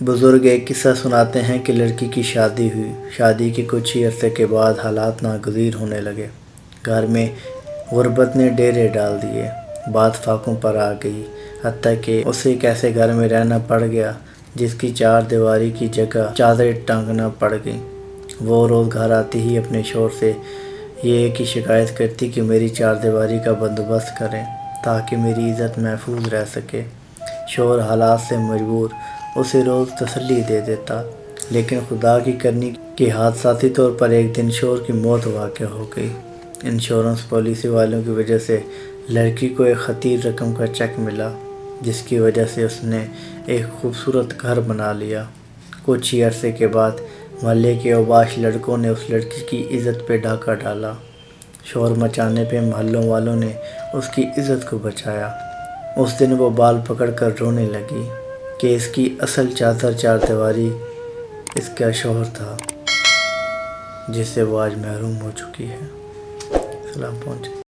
بزرگ ایک قصہ سناتے ہیں کہ لڑکی کی شادی ہوئی۔ شادی کے کچھ ہی عرصے کے بعد حالات ناگزیر ہونے لگے۔ گھر میں غربت نے ڈیرے ڈال دیے، بات فاقوں پر آ گئی، حتیٰ کہ اسے ایک ایسے گھر میں رہنا پڑ گیا جس کی چار دیواری کی جگہ چادریں ٹانگنا پڑ گئیں۔ وہ روز گھر آتی ہی اپنے شوہر سے یہ ایک ہی شکایت کرتی کہ میری چار دیواری کا بندوبست کریں تاکہ میری عزت محفوظ رہ سکے۔ شوہر حالات سے مجبور اسے روز تسلی دے دیتا، لیکن خدا کی کرنی کہ حادثاتی طور پر ایک دن شوہر کی موت واقع ہو گئی۔ انشورنس پالیسی والوں کی وجہ سے لڑکی کو ایک خطیر رقم کا چیک ملا، جس کی وجہ سے اس نے ایک خوبصورت گھر بنا لیا۔ کچھ ہی عرصے کے بعد محلے کے اوباش لڑکوں نے اس لڑکی کی عزت پہ ڈاکہ ڈالا۔ شور مچانے پہ محلوں والوں نے اس کی عزت کو بچایا۔ اس دن وہ بال پکڑ کر رونے لگی کہ اس کی اصل چار دیواری اس کا شوہر تھا جس سے وہ آج محروم ہو چکی ہے۔ سلام پہنچے۔